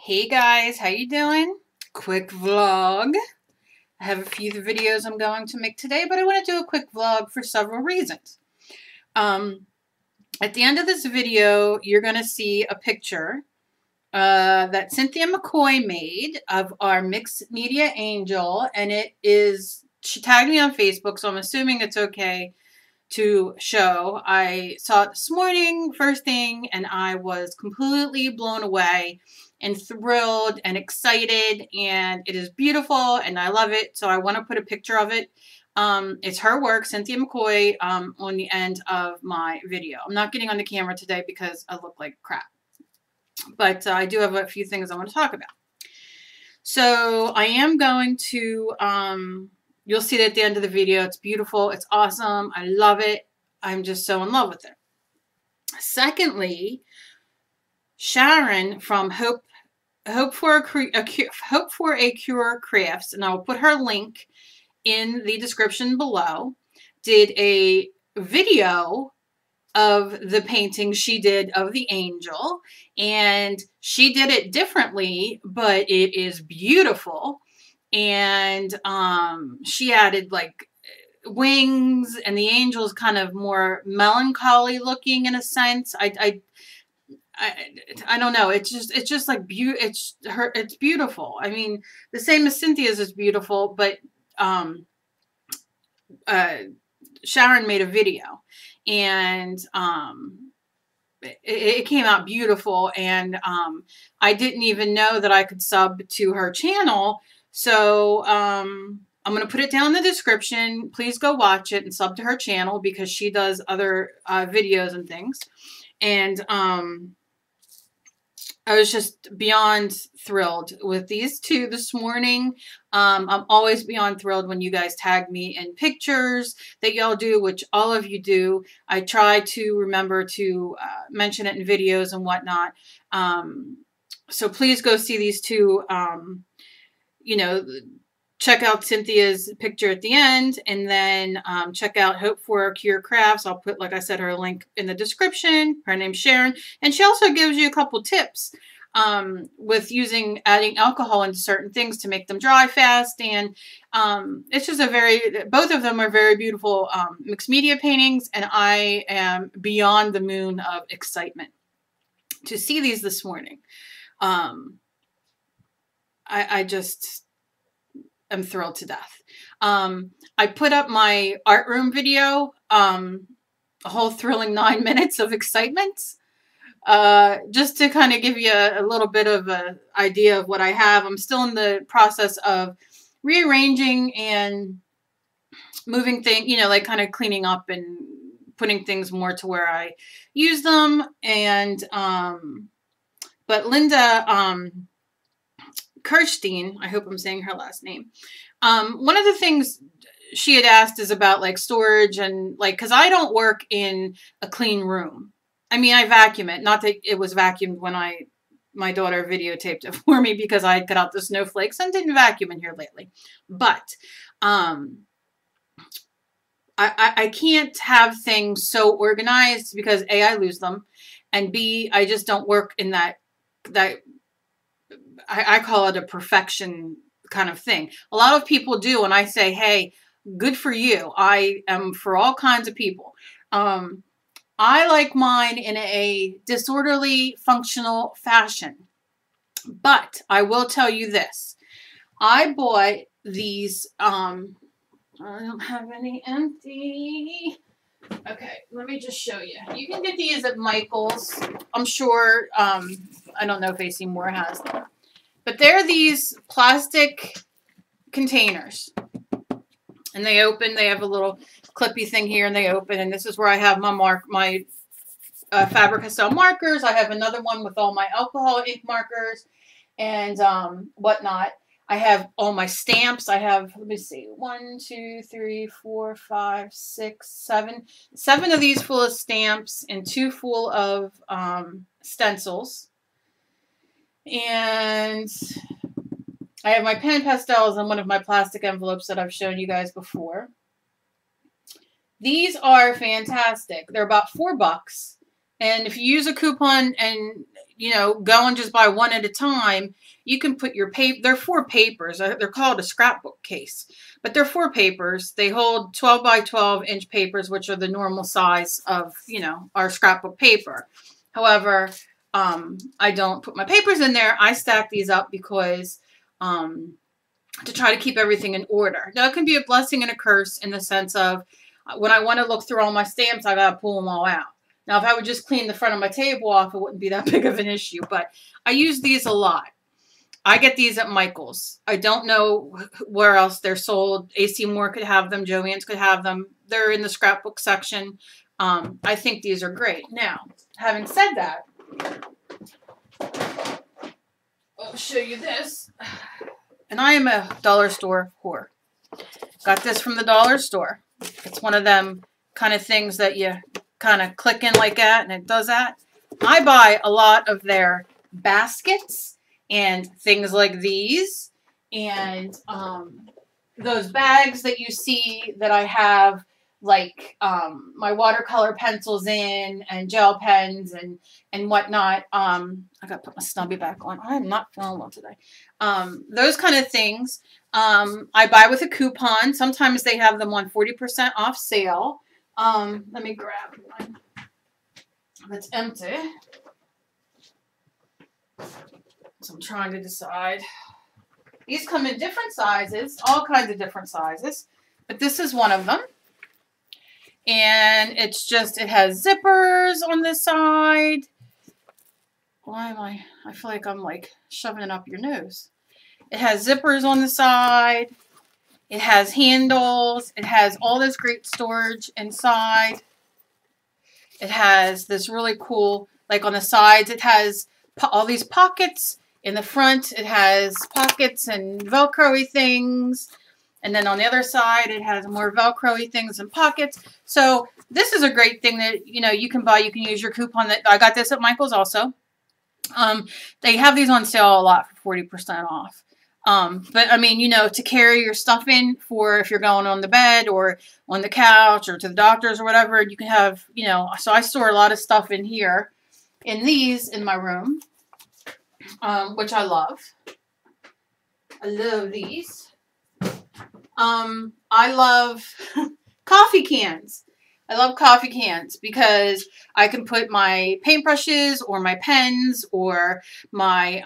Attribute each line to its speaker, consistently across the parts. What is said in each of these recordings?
Speaker 1: Hey guys, how you doing? Quick vlog. I have a few videos I'm going to make today, but I want to do a quick vlog for several reasons. At the end of this video, you're going to see a picture that Cynthia McCoy made of our mixed media angel, and she tagged me on Facebook, so I'm assuming it's okay to show. I saw it this morning, first thing, and I was completely blown away and thrilled and excited, and it is beautiful and I love it, so I want to put a picture of it. It's her work, Cynthia McCoy, on the end of my video. I'm not getting on the camera today because I look like crap, but I do have a few things I want to talk about. So I am going to, you'll see it at the end of the video. It's beautiful. It's awesome. I love it. I'm just so in love with it. Secondly, Sharon from Hope for a Cure Crafts, and I will put her link in the description below, did a video of the painting she did of the angel, and she did it differently, but it is beautiful. And she added like wings, and the angel's kind of more melancholy looking in a sense. I don't know. It's just like it's beautiful. I mean, the same as Cynthia's is beautiful, but Sharon made a video, and it came out beautiful, and I didn't even know that I could sub to her channel. So I'm going to put it down in the description. Please go watch it and sub to her channel because she does other videos and things. And I was just beyond thrilled with these two this morning. I'm always beyond thrilled when you guys tag me in pictures that y'all do, which all of you do. I try to remember to mention it in videos and whatnot. So please go see these two, check out Cynthia's picture at the end, and then check out Hope for a Cure Crafts. I'll put, like I said, her link in the description. Her name's Sharon, and she also gives you a couple tips with adding alcohol into certain things to make them dry fast. And it's just both of them are very beautiful mixed media paintings, and I am beyond the moon of excitement to see these this morning. I just am thrilled to death. I put up my art room video, a whole thrilling 9 minutes of excitement, just to kind of give you a little bit of an idea of what I have. I'm still in the process of rearranging and moving things, like kind of cleaning up and putting things more to where I use them. And, but Linda, Kirstein, I hope I'm saying her last name. One of the things she had asked is about like storage and like, cause I don't work in a clean room. I mean, I vacuum it. Not that it was vacuumed when my daughter videotaped it for me because I cut out the snowflakes and didn't vacuum in here lately. But, I can't have things so organized because A, I lose them, and B, I just don't work in that I call it a perfection kind of thing. A lot of people do, and I say, hey, good for you. I am for all kinds of people. I like mine in a disorderly, functional fashion. But I will tell you this. I bought these, I don't have any empty. Okay, let me just show you. You can get these at Michael's. I'm sure, I don't know if AC Moore has them. But they're these plastic containers, and they open. They have a little clippy thing here, and they open. And this is where I have my Faber-Castell markers. I have another one with all my alcohol ink markers and whatnot. I have all my stamps. I have, let me see, 1, 2, 3, 4, 5, 6, 7. 7 of these full of stamps and 2 full of stencils. And I have my pen pastels in one of my plastic envelopes that I've shown you guys before. These are fantastic. They're about $4. And if you use a coupon and, you know, go and just buy one at a time, you can put your paper. They're 4 papers. They're called a scrapbook case, but they're 4 papers. They hold 12 by 12 inch papers, which are the normal size of, you know, our scrapbook paper. However, I don't put my papers in there. I stack these up because to try to keep everything in order. Now, it can be a blessing and a curse in the sense of when I want to look through all my stamps, I got to pull them all out. Now, if I would just clean the front of my table off, it wouldn't be that big of an issue. But I use these a lot. I get these at Michael's. I don't know where else they're sold. AC Moore could have them. Joann's could have them. They're in the scrapbook section. I think these are great. Now, having said that, I'll show you this. And I am a dollar store whore. Got this from the dollar store. It's one of them kind of things that you kind of click in like that, and it does that. I buy a lot of their baskets and things like these, and those bags that you see that I have, like my watercolor pencils in, and gel pens and whatnot. I gotta put my snubby back on. I'm not feeling well today. Those kind of things. I buy with a coupon. Sometimes they have them on 40% off sale. Let me grab one that's empty. So I'm trying to decide. These come in different sizes, all kinds of different sizes, but this is one of them. And it's just, it has zippers on the side. Why am I feel like I'm like shoving it up your nose. It has zippers on the side. It has handles. It has all this great storage inside. It has this really cool, like on the sides, it has all these pockets. In the front, it has pockets and Velcro-y things. And then on the other side, it has more Velcro-y things and pockets. So this is a great thing that, you know, you can buy. You can use your coupon. That I got this at Michael's also. They have these on sale a lot for 40% off. But I mean, you know, to carry your stuff in for if you're going on the bed or on the couch or to the doctor's or whatever, you can have, you know, so I store a lot of stuff in here, in these in my room, which I love. I love these. I love coffee cans. I love coffee cans because I can put my paintbrushes or my pens or my,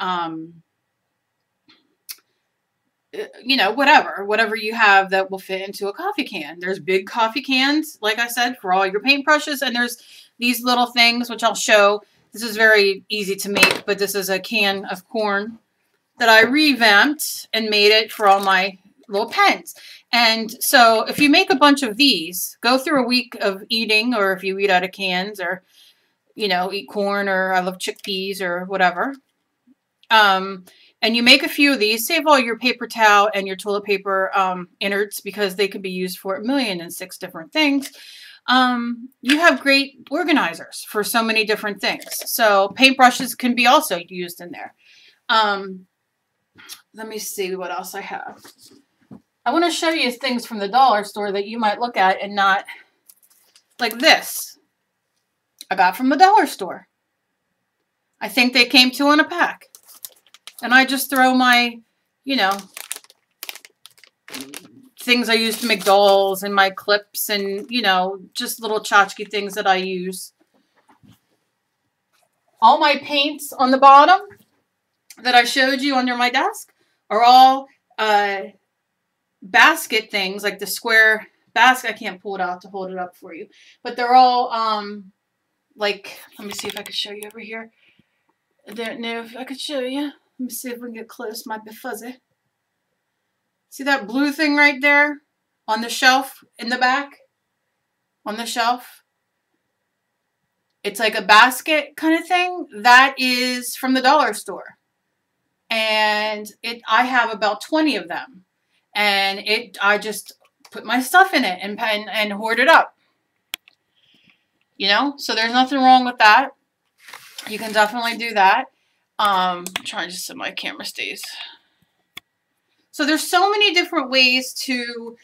Speaker 1: you know, whatever you have that will fit into a coffee can. There's big coffee cans, like I said, for all your paintbrushes. And there's these little things, which I'll show. This is very easy to make, but this is a can of corn that I revamped and made it for all my little pens. And so if you make a bunch of these, go through a week of eating, or if you eat out of cans, or, you know, eat corn, or I love chickpeas or whatever. And you make a few of these, save all your paper towel and your toilet paper innards because they could be used for 1,006 different things. You have great organizers for so many different things. So paintbrushes can be also used in there. Let me see what else I have. I want to show you things from the dollar store that you might look at and not, like this. I got from the dollar store. I think they came 2 in a pack. And I just throw my, you know, things I use to make dolls and my clips and, you know, just little tchotchke things that I use. All my paints on the bottom that I showed you under my desk are all basket things, like the square basket. I can't pull it out to hold it up for you, but they're all like, let me see if I can show you over here. I don't know if I could show you. Let me see if we can get close. Might be fuzzy. See that blue thing right there on the shelf in the back? On the shelf? It's like a basket kind of thing. That is from the dollar store. And I have about 20 of them. And I just put my stuff in it and hoard it up. You know? So there's nothing wrong with that. You can definitely do that. I'm trying just so my camera stays. So there's so many different ways to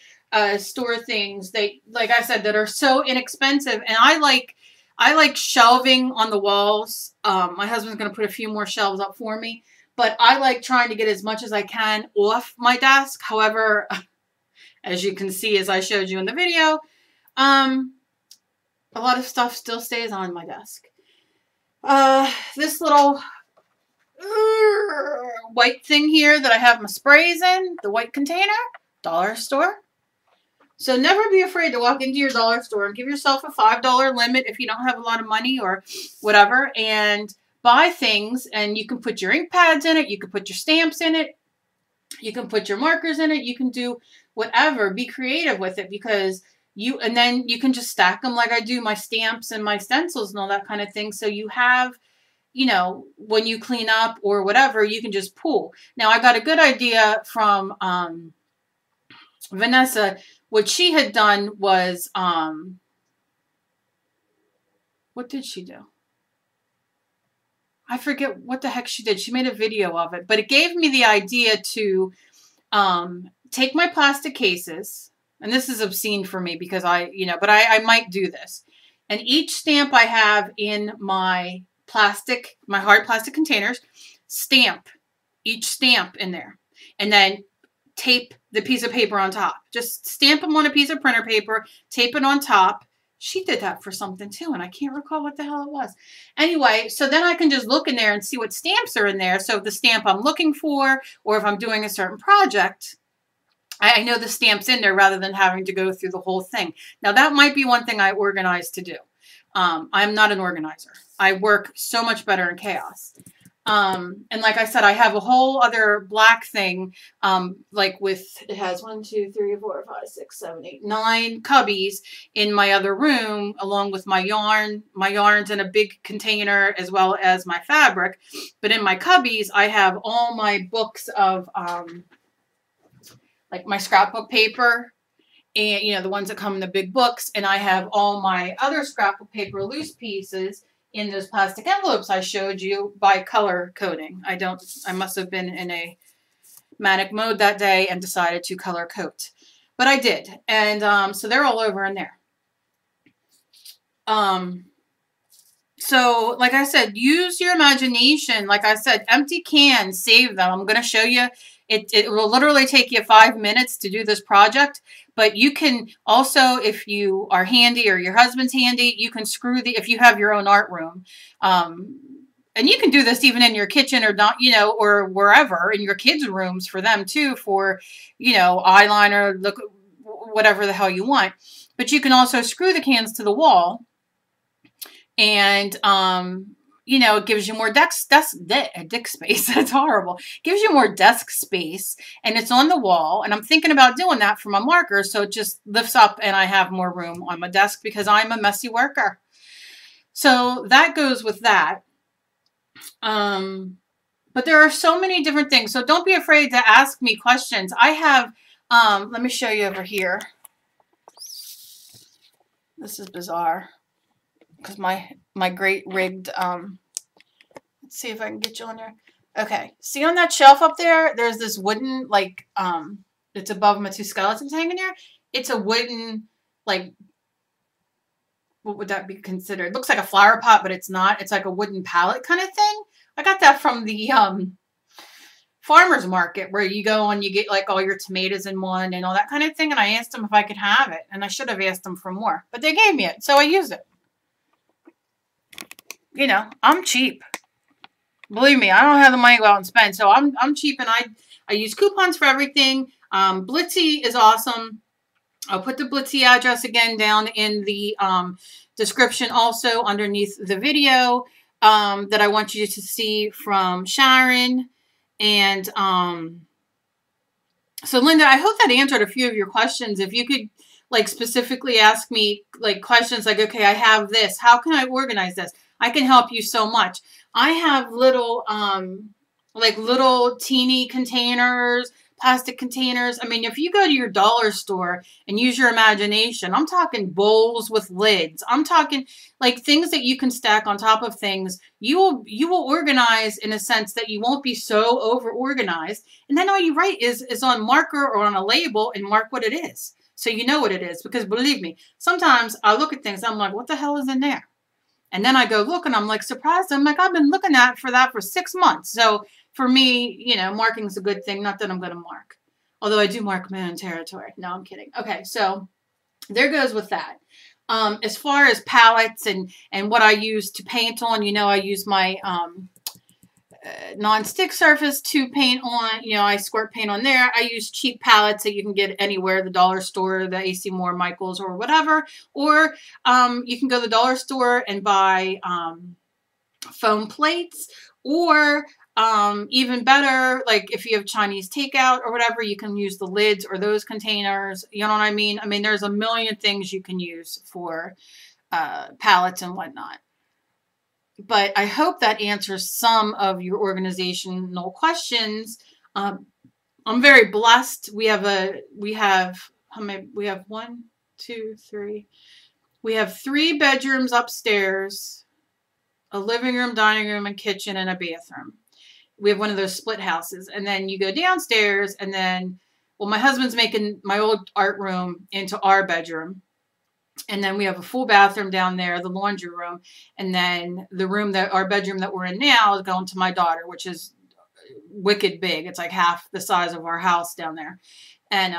Speaker 1: store things that, like I said, that are so inexpensive. And I like I like shelving on the walls. My husband's going to put a few more shelves up for me, but I like trying to get as much as I can off my desk. However, as you can see, as I showed you in the video, a lot of stuff still stays on my desk. This little white thing here that I have my sprays in, the white container, dollar store. So never be afraid to walk into your dollar store and give yourself a $5 limit if you don't have a lot of money or whatever, and buy things. And you can put your ink pads in it. You can put your stamps in it. You can put your markers in it. You can do whatever. Be creative with it, because and then you can just stack them like I do my stamps and my stencils and all that kind of thing. So you have, you know, when you clean up or whatever, you can just pull. Now I got a good idea from Vanessa. What she had done was, what did she do? I forget what the heck she did. She made a video of it, but it gave me the idea to take my plastic cases, and this is obscene for me because but I might do this. And each stamp I have in my hard plastic containers, stamp each stamp in there, and then tape the piece of paper on top. Just stamp them on a piece of printer paper, tape it on top. She did that for something too, and I can't recall what the hell it was. Anyway, so then I can just look in there and see what stamps are in there. So if the stamp I'm looking for, or if I'm doing a certain project, I know the stamp's in there rather than having to go through the whole thing. Now that might be one thing I organize to do. I'm not an organizer. I work so much better in chaos. And like I said, I have a whole other black thing, like it has 1, 2, 3, 4, 5, 6, 7, 8, 9 cubbies in my other room, along with my yarns in a big container, as well as my fabric. But in my cubbies, I have all my books of, like my scrapbook paper, and, you know, the ones that come in the big books. And I have all my other scrapbook paper loose pieces in those plastic envelopes I showed you by color coding. I must have been in a manic mode that day and decided to color code. But I did. And so they're all over in there. So like I said, use your imagination. Like I said, empty cans, save them. I'm going to show you. It will literally take you 5 minutes to do this project, but you can also, if you are handy or your husband's handy, you can screw if you have your own art room. And you can do this even in your kitchen or not, you know, or wherever, in your kids' rooms for them too, for, you know, eyeliner, look, whatever the hell you want. But you can also screw the cans to the wall, and, you know, it gives you more desk space. That's horrible. Gives you more desk space, and it's on the wall. And I'm thinking about doing that for my markers, so it just lifts up and I have more room on my desk because I'm a messy worker. So that goes with that. But there are so many different things. So don't be afraid to ask me questions. I have, let me show you over here. This is bizarre, because my great rigged, let's see if I can get you on there. Okay, see on that shelf up there, there's this wooden, like, it's above my 2 skeletons hanging there. It's a wooden, like, what would that be considered? It looks like a flower pot, but it's not. It's like a wooden pallet kind of thing. I got that from the farmer's market, where you go and you get like all your tomatoes in one and all that kind of thing. And I asked them if I could have it, and I should have asked them for more, but they gave me it, so I used it. You know, I'm cheap. Believe me, I don't have the money to go out and spend, so I'm cheap, and I use coupons for everything. Blitsy is awesome. I'll put the Blitsy address again down in the description, also underneath the video that I want you to see from Sharon. And so Linda, I hope that answered a few of your questions. If you could like specifically ask me like questions like, okay, I have this, how can I organize this? I can help you so much. I have little like little teeny containers, plastic containers. I mean, if you go to your dollar store and use your imagination, I'm talking bowls with lids. I'm talking like things that you can stack on top of things. You will organize in a sense that you won't be so over organized. And then all you write is on marker or on a label and mark what it is, so you know what it is. Because believe me, sometimes I look at things, I'm like, what the hell is in there? And then I go look and I'm like surprised. I'm like, I've been looking at for that for 6 months. So for me, you know, marking's a good thing. Not that I'm going to mark. Although I do mark my own territory. No, I'm kidding. Okay, so there goes with that. As far as palettes and what I use to paint on, you know, I use my non-stick surface to paint on. You know, I squirt paint on there. I use cheap palettes that you can get anywhere, the dollar store, the AC Moore, Michaels, or whatever. Or you can go to the dollar store and buy foam plates, or even better, like if you have Chinese takeout or whatever, you can use the lids or those containers. You know what I mean? I mean, there's a million things you can use for palettes and whatnot. But I hope that answers some of your organizational questions. I'm very blessed. We have how many? We have 1, 2, 3. We have 3 bedrooms upstairs, a living room, dining room, and kitchen, and a bathroom. We have one of those split houses. And then you go downstairs, and then, well, my husband's making my old art room into our bedroom. And then we have a full bathroom down there, the laundry room. And then the room that our bedroom that we're in now is going to my daughter, which is wicked big. It's like half the size of our house down there. And,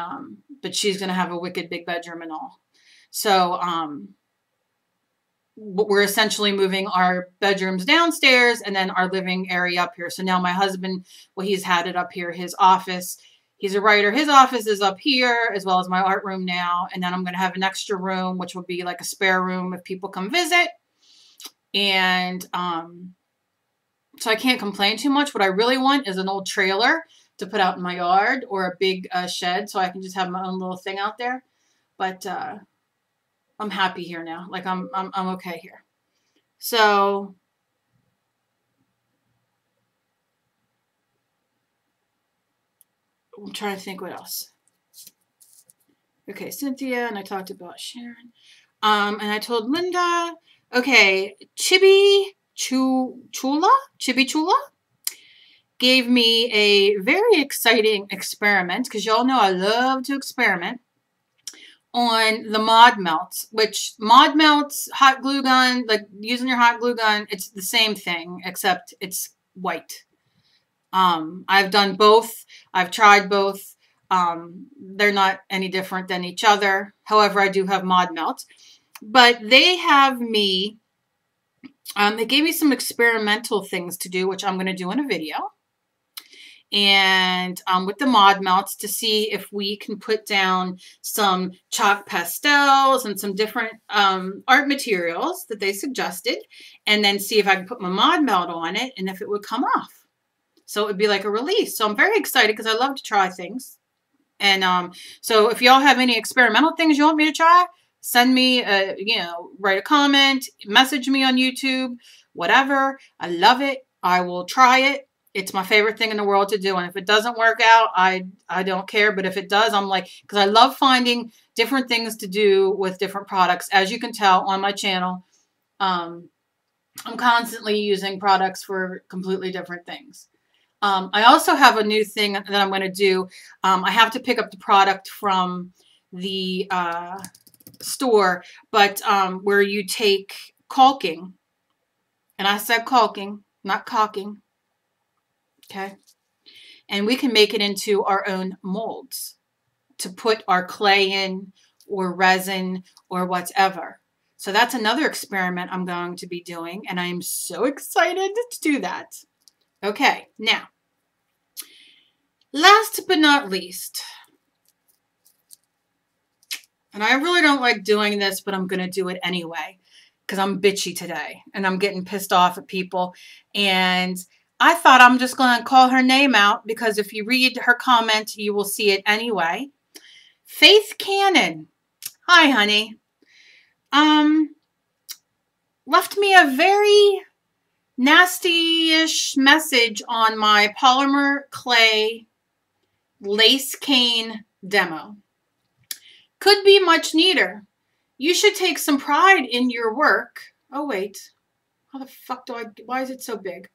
Speaker 1: but she's going to have a wicked big bedroom and all. So, we're essentially moving our bedrooms downstairs and then our living area up here. So now my husband, well, he's had it up here, his office. He's a writer. His office is up here as well as my art room now. And then I'm going to have an extra room, which will be like a spare room if people come visit. And so I can't complain too much. What I really want is an old trailer to put out in my yard, or a big shed so I can just have my own little thing out there. But I'm happy here now. Like I'm okay here. So I'm trying to think what else. Okay, Cynthia, and I talked about Sharon. And I told Linda, okay, Chibi Chula gave me a very exciting experiment, because y'all know I love to experiment, on the Mod Melts, which Mod Melts, hot glue gun, like using your hot glue gun, it's the same thing, except it's white. I've done both. I've tried both. They're not any different than each other. However, I do have Mod Melts. But they have me, they gave me some experimental things to do, which I'm going to do in a video. And with the Mod Melts, to see if we can put down some chalk pastels and some different art materials that they suggested, and then see if I can put my Mod Melt on it and if it would come off. So it would be like a release. So I'm very excited because I love to try things. And so if y'all have any experimental things you want me to try, send me you know, write a comment, message me on YouTube, whatever. I love it. I will try it. It's my favorite thing in the world to do. And if it doesn't work out, I don't care. But if it does, I'm like, because I love finding different things to do with different products. As you can tell on my channel, I'm constantly using products for completely different things. I also have a new thing that I'm going to do. I have to pick up the product from the store, but where you take caulking, and I said caulking, not caulking. Okay. And we can make it into our own molds to put our clay in, or resin, or whatever. So that's another experiment I'm going to be doing, and I'm so excited to do that. Okay, now, last but not least, and I really don't like doing this, but I'm going to do it anyway, because I'm bitchy today, and I'm getting pissed off at people, and I thought I'm just going to call her name out, because if you read her comment, you will see it anyway. Faith Cannon. Hi, honey. Left me a very nasty-ish message on my polymer clay lace cane demo. Could be much neater. You should take some pride in your work. Oh, wait. How the fuck do why is it so big?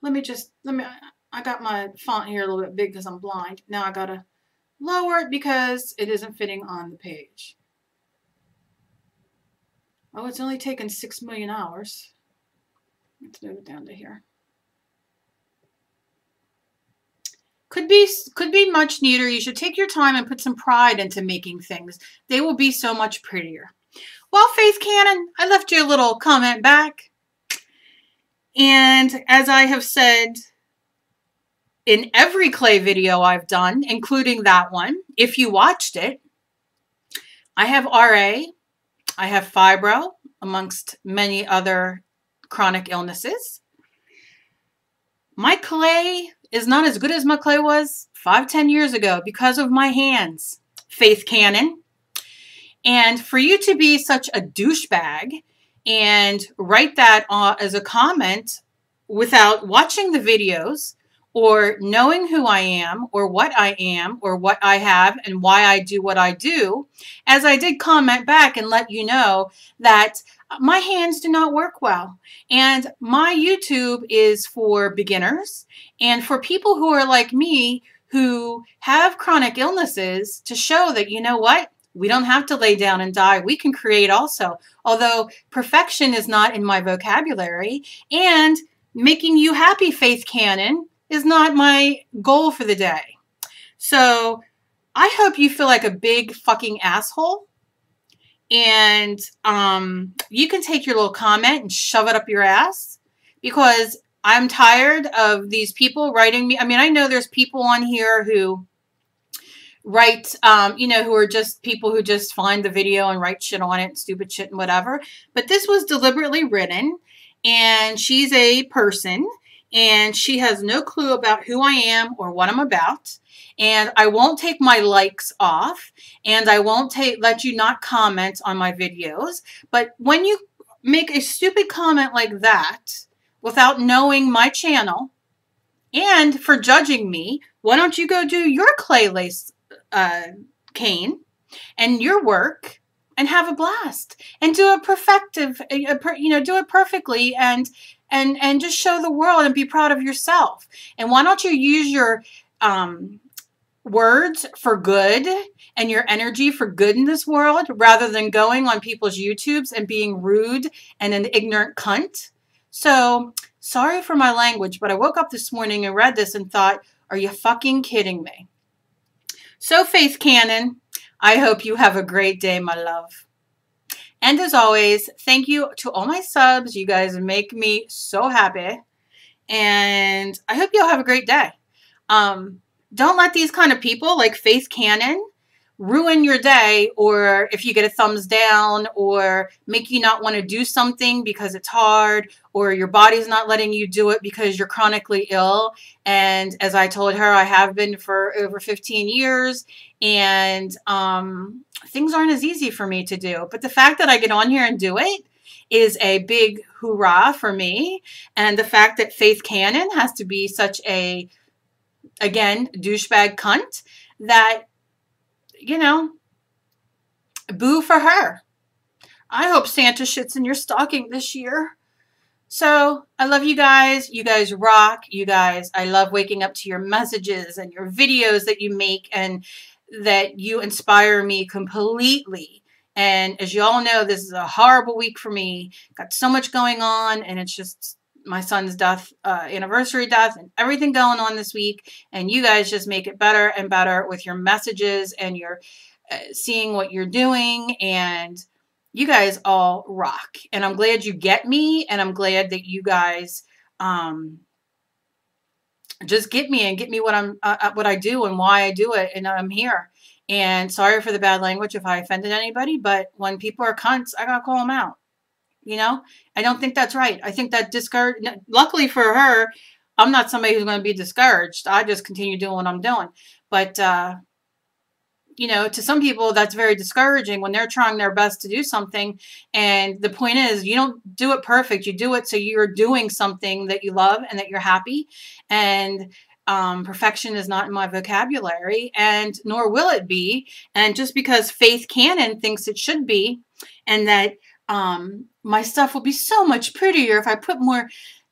Speaker 1: I got my font here a little bit big because I'm blind. Now I gotta lower it because it isn't fitting on the page. Oh, it's only taken 6 million hours. Let's move it down to here. Could be much neater. You should take your time and put some pride into making things. They will be so much prettier. Well, Faith Cannon, I left you a little comment back. And as I have said in every clay video I've done, including that one, if you watched it, I have RA, I have fibro, amongst many other chronic illnesses. My clay is not as good as my clay was 5-10 years ago because of my hands, Faith Cannon. And for you to be such a douchebag and write that as a comment without watching the videos or knowing who I am or what I have and why I do what I do, as I did comment back and let you know that my hands do not work well. And my YouTube is for beginners and for people who are like me who have chronic illnesses, to show that, you know what? We don't have to lay down and die. We can create also. Although perfection is not in my vocabulary, and making you happy, Faith Cannon, is not my goal for the day. So I hope you feel like a big fucking asshole. And you can take your little comment and shove it up your ass, because I'm tired of these people writing me. I mean, I know there's people on here who write, you know, who are just people who just find the video and write shit on it, stupid shit and whatever. But this was deliberately written, and she's a person, and she has no clue about who I am or what I'm about. And I won't take my likes off, and I won't let you not comment on my videos. But when you make a stupid comment like that without knowing my channel and for judging me, why don't you go do your clay lace cane and your work and have a blast and do it do it perfectly and just show the world and be proud of yourself. And why don't you use your words for good and your energy for good in this world, rather than going on people's YouTubes and being rude and an ignorant cunt? So sorry for my language, but I woke up this morning and read this and thought, are you fucking kidding me? So Faith Cannon, I hope you have a great day, my love. And as always, thank you to all my subs. You guys make me so happy. And I hope you'll have a great day. Don't let these kind of people like Faith Cannon ruin your day, or if you get a thumbs down, or make you not want to do something because it's hard, or your body's not letting you do it because you're chronically ill. And as I told her, I have been for over 15 years, and things aren't as easy for me to do. But the fact that I get on here and do it is a big hoorah for me. And the fact that Faith Cannon has to be such a, again, douchebag cunt, that, you know, boo for her. I hope Santa shits in your stocking this year. So I love you guys. You guys rock. You guys, I love waking up to your messages and your videos that you make, and that you inspire me completely. And as you all know, this is a horrible week for me. Got so much going on, and it's just my son's death, anniversary death, and everything going on this week. And you guys just make it better and better with your messages and your seeing what you're doing. And you guys all rock. And I'm glad you get me. And I'm glad that you guys just get me and get me what I do and why I do it. And I'm here. And sorry for the bad language if I offended anybody. But when people are cunts, I got to call them out. You know, I don't think that's right. I think that luckily for her, I'm not somebody who's going to be discouraged. I just continue doing what I'm doing. But, you know, to some people, that's very discouraging when they're trying their best to do something. And the point is, you don't do it perfect. You do it so you're doing something that you love and that you're happy. And perfection is not in my vocabulary, and nor will it be. And just because Faith Cannon thinks it should be, and that my stuff will be so much prettier if I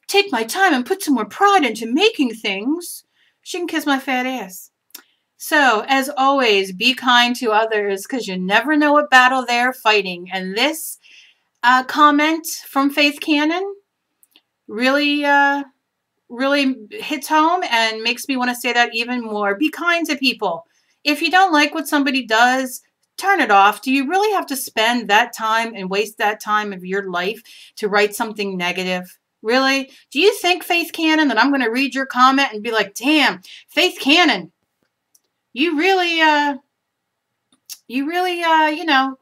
Speaker 1: take my time and put some more pride into making things, she can kiss my fat ass. So, as always, be kind to others, because you never know what battle they're fighting. And this comment from Faith Cannon really, really hits home and makes me want to say that even more. Be kind to people. If you don't like what somebody does, turn it off. Do you really have to spend that time and waste that time of your life to write something negative? Really? Do you think, Faith Cannon, that I'm going to read your comment and be like, damn, Faith Cannon, you really, you know,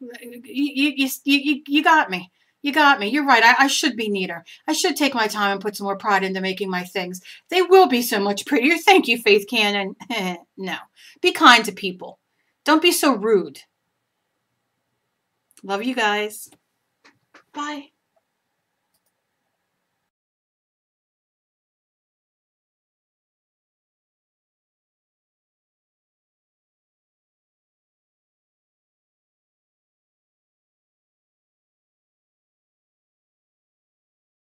Speaker 1: you got me. You got me. You're right. I should be neater. I should take my time and put some more pride into making my things. They will be so much prettier. Thank you, Faith Cannon. No. Be kind to people. Don't be so rude. Love you guys. Bye.